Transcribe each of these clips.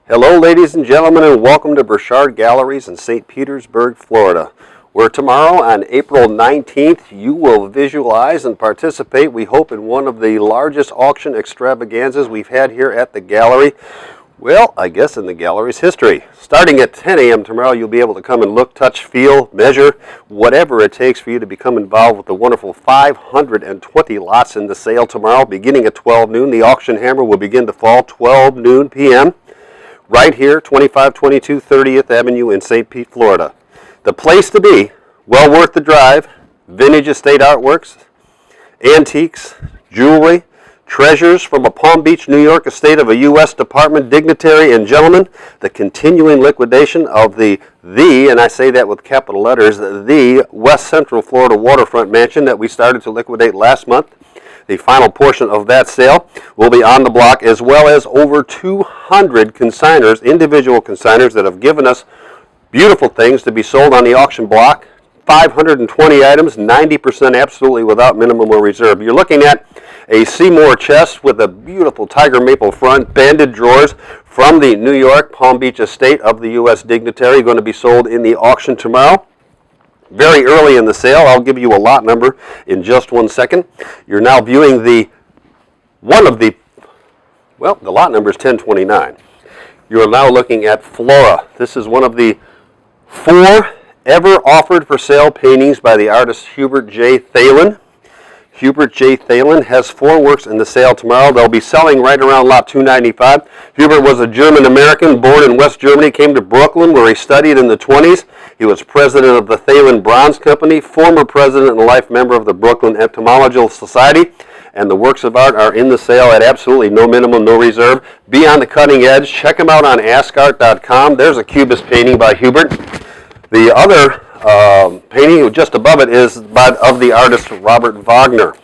Hello, ladies and gentlemen, and welcome to Burchard Galleries in St. Petersburg, Florida, where tomorrow on April 19th you will visualize and participate, we hope, in one of the largest auction extravaganzas we've had here at the gallery. Well, I guess in the gallery's history. Starting at 10 a.m. tomorrow, you'll be able to come and look, touch, feel, measure, whatever it takes for you to become involved with the wonderful 520 lots in the sale tomorrow, beginning at 12 noon. The auction hammer will begin to fall 12 noon p.m. right here, 2522 30th Avenue in St. Pete, Florida. The place to be, well worth the drive, vintage estate artworks, antiques, jewelry, treasures from a Palm Beach, New York estate of a U.S. Department dignitary, and gentlemen, the continuing liquidation of the, and I say that with capital letters, the West Central Florida waterfront mansion that we started to liquidate last month. The final portion of that sale will be on the block, as well as over 200 consigners, individual consigners that have given us beautiful things to be sold on the auction block. 520 items, 90% absolutely without minimum or reserve. You're looking at a Seymour chest with a beautiful tiger maple front, banded drawers from the New York Palm Beach estate of the U.S. dignitary, going to be sold in the auction tomorrow. Very early in the sale. I'll give you a lot number in just 1 second. You're now viewing the lot number is 1029. You're now looking at Flora. This is one of the 4 ever offered for sale paintings by the artist Hubert J. Thalen. Hubert J. Thalen has 4 works in the sale tomorrow. They'll be selling right around lot 295. Hubert was a German-American born in West Germany, came to Brooklyn where he studied in the 20s. He was president of the Thalen Bronze Company, former president and life member of the Brooklyn Entomological Society, and the works of art are in the sale at absolutely no minimum, no reserve. Be on the cutting edge. Check him out on askart.com. There's a Cubist painting by Hubert. The other painting just above it is of the artist Robert Wagner.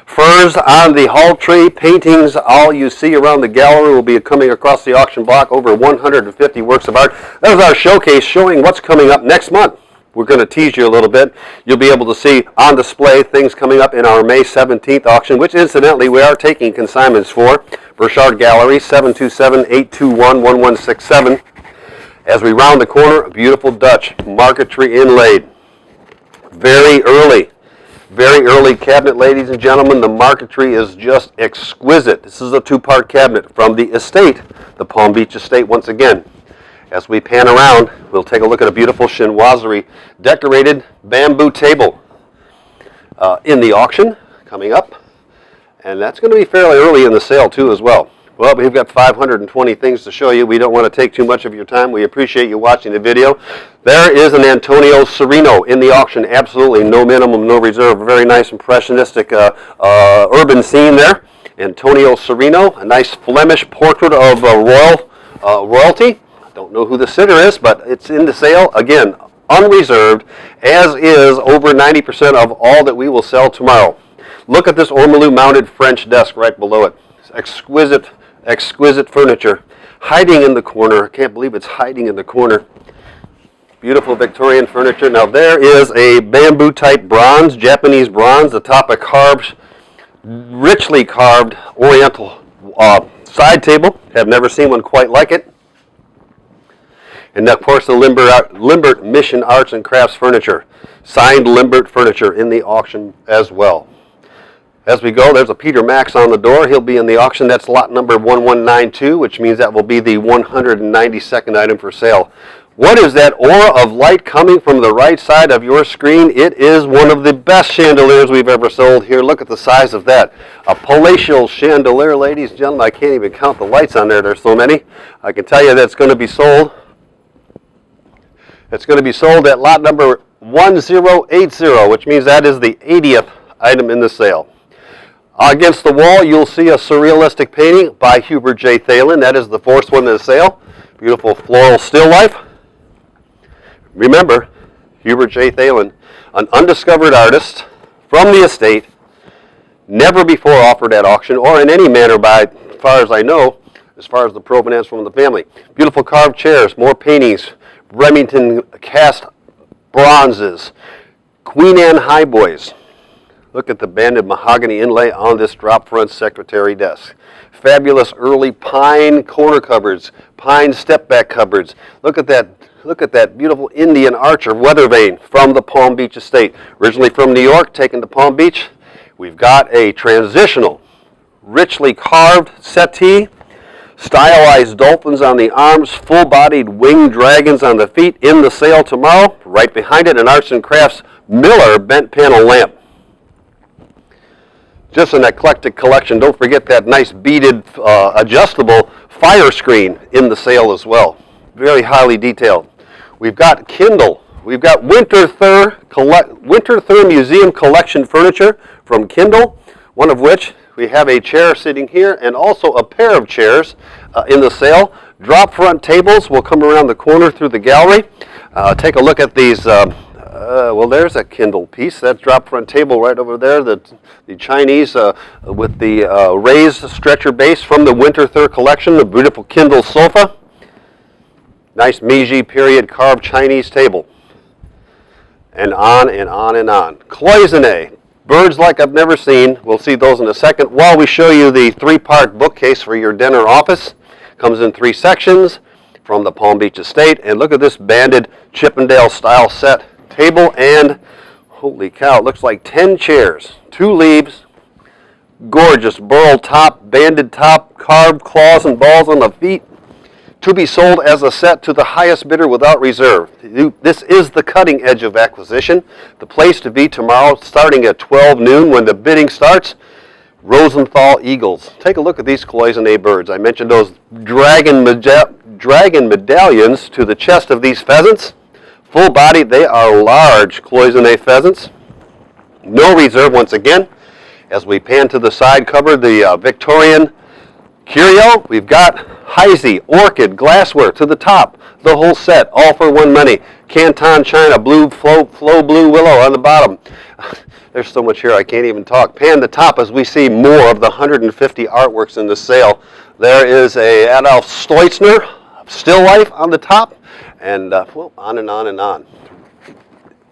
Furs on the hall tree, paintings, all you see around the gallery will be coming across the auction block, over 150 works of art. That was our showcase showing what's coming up next month. We're going to tease you a little bit. You'll be able to see on display things coming up in our May 17th auction, which incidentally we are taking consignments for. Burchard Gallery, 727-821-1167. As we round the corner, a beautiful Dutch marquetry inlaid. Very early cabinet, ladies and gentlemen. The marquetry is just exquisite. This is a 2-part cabinet from the estate, the Palm Beach estate once again. As we pan around, we'll take a look at a beautiful chinoiserie decorated bamboo table in the auction coming up. And that's going to be fairly early in the sale too as well. Well, we've got 520 things to show you. We don't want to take too much of your time. We appreciate you watching the video. There is an Antonio Serino in the auction. Absolutely no minimum, no reserve. A very nice impressionistic urban scene there. Antonio Serino, a nice Flemish portrait of royalty. I don't know who the sitter is, but it's in the sale. Again, unreserved, as is over 90% of all that we will sell tomorrow. Look at this ormolu mounted French desk right below it. It's exquisite furniture hiding in the corner. I can't believe it's hiding in the corner. Beautiful Victorian furniture. Now there is a bamboo type bronze, Japanese bronze, atop a richly carved oriental side table. Have never seen one quite like it. And of course the Limbert Mission Arts and Crafts furniture. Signed Limbert furniture in the auction as well. As we go, there's a Peter Max on the door. He'll be in the auction. That's lot number 1192, which means that will be the 192nd item for sale. What is that aura of light coming from the right side of your screen? It is one of the best chandeliers we've ever sold here. Look at the size of that. A palatial chandelier, ladies and gentlemen. I can't even count the lights on there. There's so many. I can tell you that's going to be sold. It's going to be sold at lot number 1080, which means that is the 80th item in the sale. Against the wall, you'll see a surrealistic painting by Hubert J. Thalen. That is the 4th one in the sale. Beautiful floral still life. Remember, Hubert J. Thalen, an undiscovered artist from the estate, never before offered at auction or in any manner as far as I know, as far as the provenance from the family. Beautiful carved chairs, more paintings, Remington cast bronzes, Queen Anne highboys. Look at the banded mahogany inlay on this drop front secretary desk. Fabulous early pine corner cupboards, pine step back cupboards. Look at that beautiful Indian Archer weather vane from the Palm Beach estate. Originally from New York, taken to Palm Beach. We've got a transitional, richly carved settee, stylized dolphins on the arms, full-bodied winged dragons on the feet in the sale tomorrow. Right behind it, an Arts and Crafts Miller bent panel lamp. Just an eclectic collection. Don't forget that nice beaded adjustable fire screen in the sale as well. Very highly detailed. We've got Kindle. We've got Winter Thur Museum Collection furniture from Kindle, one of which we have a chair sitting here and also a pair of chairs in the sale. Drop front tables will come around the corner through the gallery. Take a look at these. Well, there's a Kindle piece. That drop front table right over there, the Chinese with the raised stretcher base from the Winter Thur collection, the beautiful Kindle sofa. Nice Meiji period carved Chinese table. And on and on and on. Cloisonne, birds like I've never seen. We'll see those in a second. While we show you the 3-part bookcase for your den or office. Comes in 3 sections from the Palm Beach estate. And look at this banded Chippendale style set table, and holy cow, it looks like 10 chairs, 2 leaves, gorgeous burl top, banded top, carved claws and balls on the feet, to be sold as a set to the highest bidder without reserve. This is the cutting edge of acquisition. The place to be tomorrow, starting at 12 noon when the bidding starts. Rosenthal Eagles. Take a look at these cloisonne birds. I mentioned those dragon medallions to the chest of these pheasants. Full body, they are large cloisonne pheasants. No reserve once again. As we pan to the side cover, the Victorian curio, we've got Heisey, orchid, glassware to the top. The whole set, all for one money. Canton China, blue flow blue willow on the bottom. There's so much here I can't even talk. Pan the top as we see more of the 150 artworks in the sale. There is a Adolf Stoitzner still life on the top. And well, on and on and on.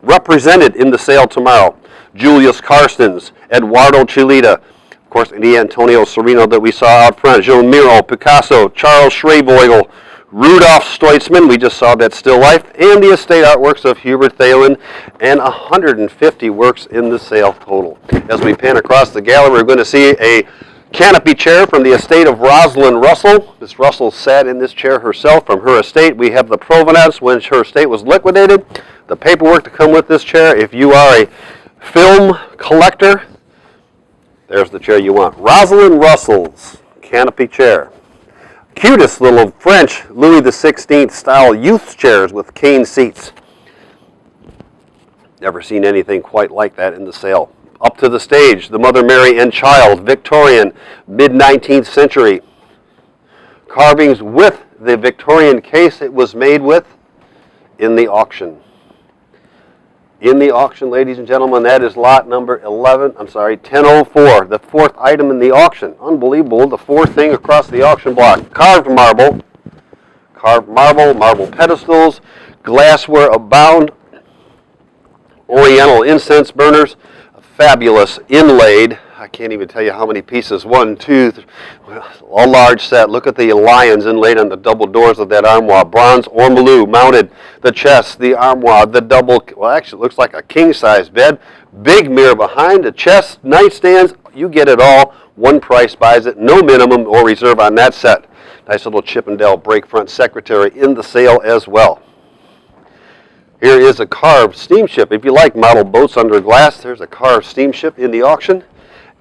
Represented in the sale tomorrow, Julius Karstens, Eduardo Chilita, of course, the Antonio Serino that we saw out front, Joan Miro, Picasso, Charles Schraboigel, Rudolf Stoitzman, we just saw that still life, and the estate artworks of Hubert Thalen, and 150 works in the sale total. As we pan across the gallery, we're going to see a canopy chair from the estate of Rosalind Russell. Miss Russell sat in this chair herself from her estate. We have the provenance when her estate was liquidated. The paperwork to come with this chair. If you are a film collector, there's the chair you want. Rosalind Russell's canopy chair. Cutest little French Louis XVI style youth chairs with cane seats. Never seen anything quite like that in the sale. Up to the stage, the Mother Mary and Child, Victorian, mid-19th century. Carvings with the Victorian case it was made with in the auction. In the auction, ladies and gentlemen, that is lot number 1004, the 4th item in the auction. Unbelievable, the 4th thing across the auction block. Carved marble, marble pedestals, glassware abound, oriental incense burners, fabulous inlaid. I can't even tell you how many pieces. 1, 2, 3, a large set. Look at the lions inlaid on the double doors of that armoire. Bronze ormolu mounted. The chest, the armoire, the double, well, actually it looks like a king-size bed. Big mirror behind, the chest, nightstands. You get it all. One price buys it. No minimum or reserve on that set. Nice little Chippendale break front secretary in the sale as well. Here is a carved steamship. If you like model boats under glass, there's a carved steamship in the auction.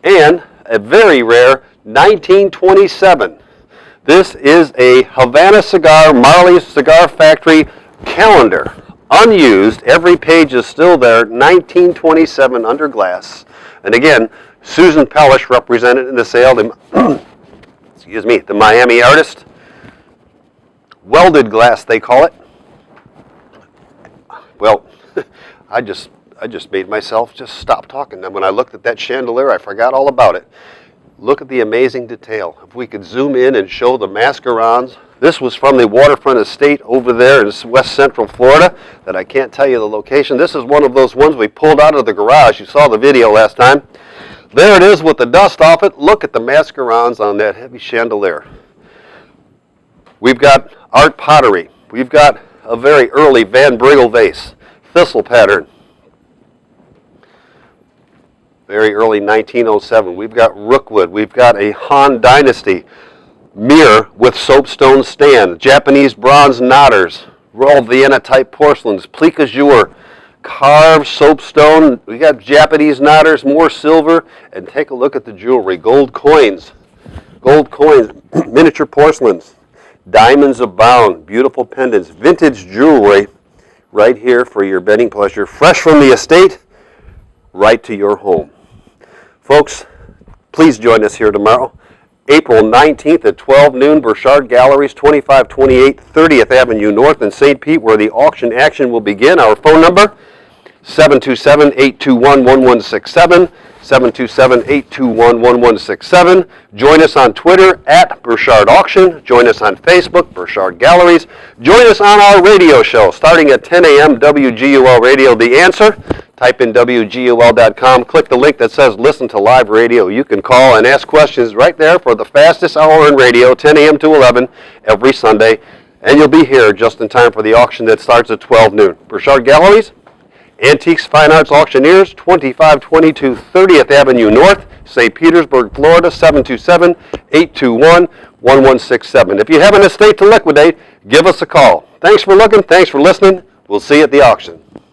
And a very rare 1927. This is a Havana Cigar, Marley's Cigar Factory calendar. Unused, every page is still there, 1927 under glass. And again, Susan Pellish represented in the sale, the Miami artist. Welded glass, they call it. Well, I just made myself just stop talking. And when I looked at that chandelier, I forgot all about it. Look at the amazing detail. If we could zoom in and show the mascarons, This was from the waterfront estate over there in west central Florida that I can't tell you the location. This is one of those ones we pulled out of the garage. You saw the video last time. There it is with the dust off it. Look at the mascarons on that heavy chandelier. We've got art pottery. We've got a very early Van Brigel vase, thistle pattern. Very early 1907. We've got rookwood. We've got a Han Dynasty mirror with soapstone stand, Japanese bronze knotters, rolled Vienna type porcelains, plique azure, carved soapstone. We got Japanese knotters, more silver, and take a look at the jewelry. Gold coins, miniature porcelains, diamonds abound, beautiful pendants, vintage jewelry right here for your bedding pleasure, fresh from the estate, right to your home. Folks, please join us here tomorrow, April 19th at 12 noon, Burchard Galleries, 2528 30th Avenue North in St. Pete, where the auction action will begin. Our phone number, 727-821-1167, 727-821-1167. Join us on Twitter at Burchard Auction. Join us on Facebook, Burchard Galleries. Join us on our radio show starting at 10 a.m. WGUL Radio, The Answer. Type in WGUL.com, click the link that says listen to live radio. You can call and ask questions right there for the fastest hour in radio, 10 a.m. to 11 every Sunday. And you'll be here just in time for the auction that starts at 12 noon. Burchard Galleries, Antiques Fine Arts Auctioneers, 2522 30th Avenue North, St. Petersburg, Florida, 727-821-1167. If you have an estate to liquidate, give us a call. Thanks for looking. Thanks for listening. We'll see you at the auction.